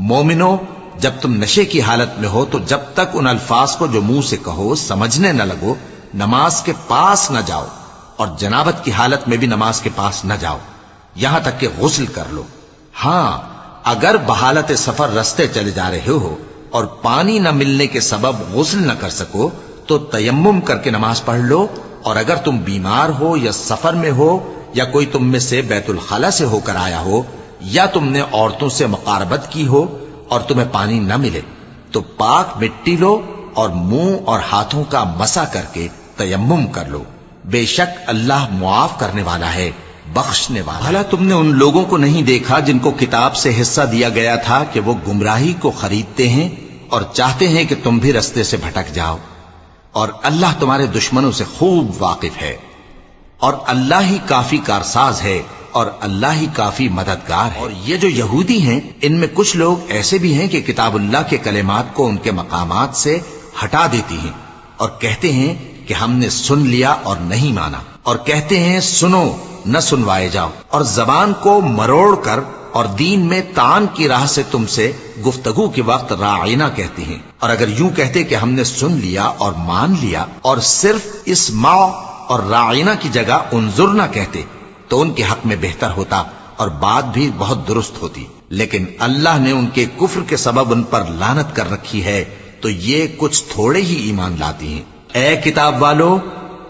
مومنو، جب تم نشے کی حالت میں ہو تو جب تک ان الفاظ کو جو منہ سے کہو سمجھنے نہ لگو نماز کے پاس نہ جاؤ، اور جنابت کی حالت میں بھی نماز کے پاس نہ جاؤ یہاں تک کہ غسل کر لو۔ ہاں، اگر بحالت سفر رستے چلے جا رہے ہو اور پانی نہ ملنے کے سبب غسل نہ کر سکو تو تیمم کر کے نماز پڑھ لو، اور اگر تم بیمار ہو یا سفر میں ہو یا کوئی تم میں سے بیت الخلا سے ہو کر آیا ہو یا تم نے عورتوں سے مقاربت کی ہو اور تمہیں پانی نہ ملے تو پاک مٹی لو اور منہ اور ہاتھوں کا مسح کر کے تیمم کر لو، بے شک اللہ معاف کرنے والا ہے، بخشنے والا۔ بھلا تم نے ان لوگوں کو نہیں دیکھا جن کو کتاب سے حصہ دیا گیا تھا کہ وہ گمراہی کو خریدتے ہیں اور چاہتے ہیں کہ تم بھی رستے سے بھٹک جاؤ، اور اللہ تمہارے دشمنوں سے خوب واقف ہے، اور اللہ ہی کافی کارساز ہے، اور اللہ ہی کافی مددگار ہے۔ اور یہ جو یہودی ہیں ان میں کچھ لوگ ایسے بھی ہیں کہ کتاب اللہ کے کلمات کو ان کے مقامات سے ہٹا دیتی ہیں اور کہتے ہیں کہ ہم نے سن لیا اور نہیں مانا، اور کہتے ہیں سنو نہ سنوائے جاؤ، اور زبان کو مروڑ کر اور دین میں تان کی راہ سے تم سے گفتگو کے وقت راعینا کہتے ہیں، اور اگر یوں کہتے کہ ہم نے سن لیا اور مان لیا اور صرف اسمع اور راعینا کی جگہ انظرنا کہتے تو ان کے حق میں بہتر ہوتا اور بات بھی بہت درست ہوتی، لیکن اللہ نے ان کے کفر کے سبب ان پر لعنت کر رکھی ہے تو یہ کچھ تھوڑے ہی ایمان لاتی ہیں۔ اے کتاب والو،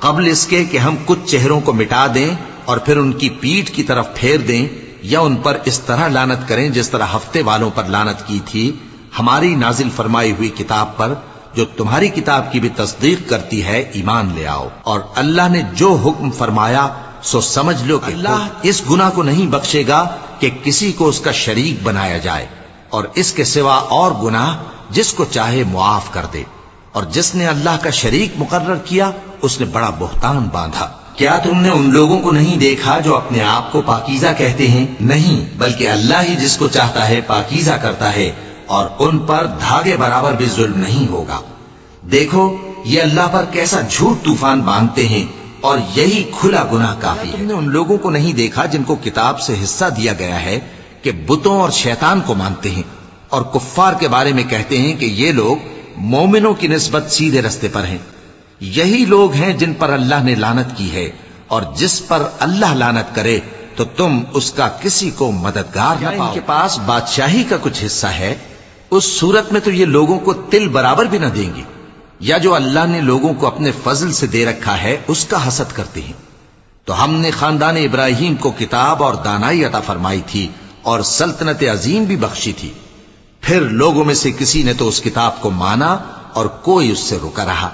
قبل اس کے کہ ہم کچھ چہروں کو مٹا دیں اور پھر ان کی پیٹھ کی طرف پھیر دیں یا ان پر اس طرح لعنت کریں جس طرح ہفتے والوں پر لعنت کی تھی، ہماری نازل فرمائی ہوئی کتاب پر جو تمہاری کتاب کی بھی تصدیق کرتی ہے ایمان لے آؤ، اور اللہ نے جو حکم فرمایا سو سمجھ لو کہ اللہ اس گناہ کو نہیں بخشے گا کہ کسی کو اس کا شریک بنایا جائے، اور اس کے سوا اور گناہ جس کو چاہے معاف کر دے، اور جس نے اللہ کا شریک مقرر کیا اس نے بڑا بہتان باندھا۔ کیا تم نے ان لوگوں کو نہیں دیکھا جو اپنے آپ کو پاکیزہ کہتے ہیں؟ نہیں، بلکہ اللہ ہی جس کو چاہتا ہے پاکیزہ کرتا ہے، اور ان پر دھاگے برابر بھی ظلم نہیں ہوگا۔ دیکھو یہ اللہ پر کیسا جھوٹ طوفان باندھتے ہیں، اور یہی کھلا گناہ کافی ہے۔ تم نے ان لوگوں کو نہیں دیکھا جن کو کتاب سے حصہ دیا گیا ہے کہ بتوں اور شیطان کو مانتے ہیں، اور کفار کے بارے میں کہتے ہیں کہ یہ لوگ مومنوں کی نسبت سیدھے رستے پر ہیں۔ یہی لوگ ہیں جن پر اللہ نے لعنت کی ہے، اور جس پر اللہ لعنت کرے تو تم اس کا کسی کو مددگار نہ پاؤ۔ ان کے پاس بادشاہی کا کچھ حصہ ہے، اس صورت میں تو یہ لوگوں کو تل برابر بھی نہ دیں گے، یا جو اللہ نے لوگوں کو اپنے فضل سے دے رکھا ہے اس کا حسد کرتے ہیں۔ تو ہم نے خاندان ابراہیم کو کتاب اور دانائی عطا فرمائی تھی اور سلطنت عظیم بھی بخشی تھی، پھر لوگوں میں سے کسی نے تو اس کتاب کو مانا اور کوئی اس سے رکا رہا،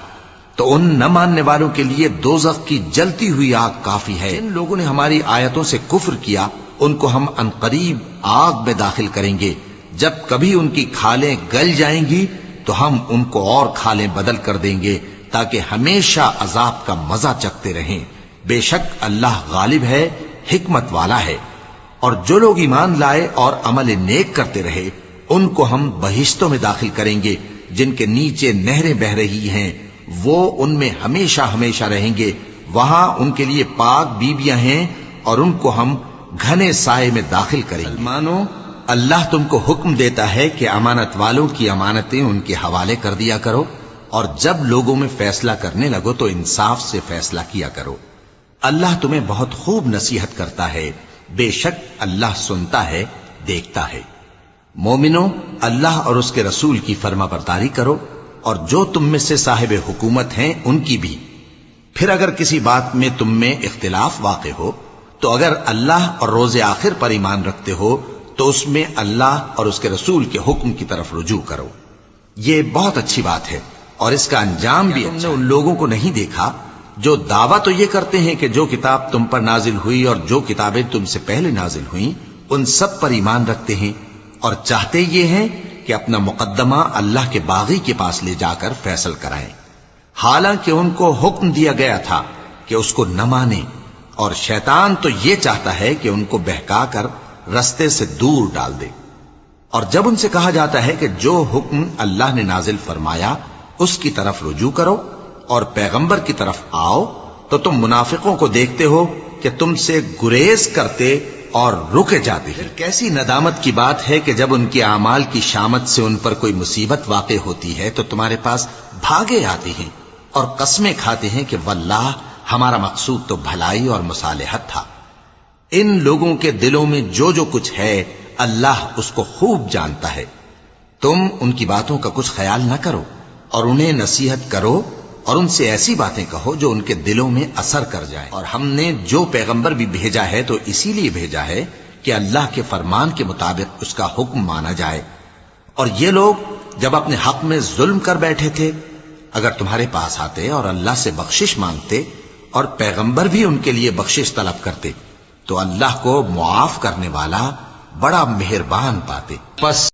تو ان نہ ماننے والوں کے لیے دوزخ کی جلتی ہوئی آگ کافی ہے۔ جن لوگوں نے ہماری آیتوں سے کفر کیا ان کو ہم عنقریب آگ میں داخل کریں گے، جب کبھی ان کی کھالیں گل جائیں گی تو ہم ان کو اور کھالیں بدل کر دیں گے تاکہ ہمیشہ عذاب کا مزہ چکھتے رہیں۔ بے شک اللہ غالب ہے، حکمت والا ہے۔ اور جو لوگ ایمان لائے اور عمل نیک کرتے رہے ان کو ہم بہشتوں میں داخل کریں گے جن کے نیچے نہریں بہ رہی ہیں، وہ ان میں ہمیشہ ہمیشہ رہیں گے، وہاں ان کے لیے پاک بیویاں ہیں اور ان کو ہم گھنے سائے میں داخل کریں گے۔ مانو اللہ تم کو حکم دیتا ہے کہ امانت والوں کی امانتیں ان کے حوالے کر دیا کرو، اور جب لوگوں میں فیصلہ کرنے لگو تو انصاف سے فیصلہ کیا کرو۔ اللہ تمہیں بہت خوب نصیحت کرتا ہے، بے شک اللہ سنتا ہے، دیکھتا ہے۔ مومنو، اللہ اور اس کے رسول کی فرما برداری کرو، اور جو تم میں سے صاحب حکومت ہیں ان کی بھی۔ پھر اگر کسی بات میں تم میں اختلاف واقع ہو تو اگر اللہ اور روز آخر پر ایمان رکھتے ہو تو اس میں اللہ اور اس کے رسول کے حکم کی طرف رجوع کرو، یہ بہت اچھی بات ہے اور اس کا انجام بھی۔ تم نے ان لوگوں کو نہیں دیکھا جو دعویٰ تو یہ کرتے ہیں کہ جو کتاب تم پر نازل ہوئی اور جو کتابیں تم سے پہلے نازل ہوئیں ان سب پر ایمان رکھتے ہیں، اور چاہتے یہ ہیں کہ اپنا مقدمہ اللہ کے باغی کے پاس لے جا کر فیصل کرائیں، حالانکہ ان کو حکم دیا گیا تھا کہ اس کو نہ مانیں، اور شیطان تو یہ چاہتا ہے کہ ان کو بہکا کر رستے سے دور ڈال دے۔ اور جب ان سے کہا جاتا ہے کہ جو حکم اللہ نے نازل فرمایا اس کی طرف رجوع کرو اور پیغمبر کی طرف آؤ، تو تم منافقوں کو دیکھتے ہو کہ تم سے گریز کرتے اور رکے جاتے ہیں۔ کیسی ندامت کی بات ہے کہ جب ان کے اعمال کی شامت سے ان پر کوئی مصیبت واقع ہوتی ہے تو تمہارے پاس بھاگے آتے ہیں اور قسمیں کھاتے ہیں کہ واللہ ہمارا مقصود تو بھلائی اور مصالحت تھا۔ ان لوگوں کے دلوں میں جو جو کچھ ہے اللہ اس کو خوب جانتا ہے۔ تم ان کی باتوں کا کچھ خیال نہ کرو اور انہیں نصیحت کرو اور ان سے ایسی باتیں کہو جو ان کے دلوں میں اثر کر جائے۔ اور ہم نے جو پیغمبر بھی بھیجا ہے تو اسی لیے بھیجا ہے کہ اللہ کے فرمان کے مطابق اس کا حکم مانا جائے۔ اور یہ لوگ جب اپنے حق میں ظلم کر بیٹھے تھے، اگر تمہارے پاس آتے اور اللہ سے بخشش مانگتے اور پیغمبر بھی ان کے لیے بخشش طلب کرتے تو اللہ کو معاف کرنے والا بڑا مہربان پاتے۔ پس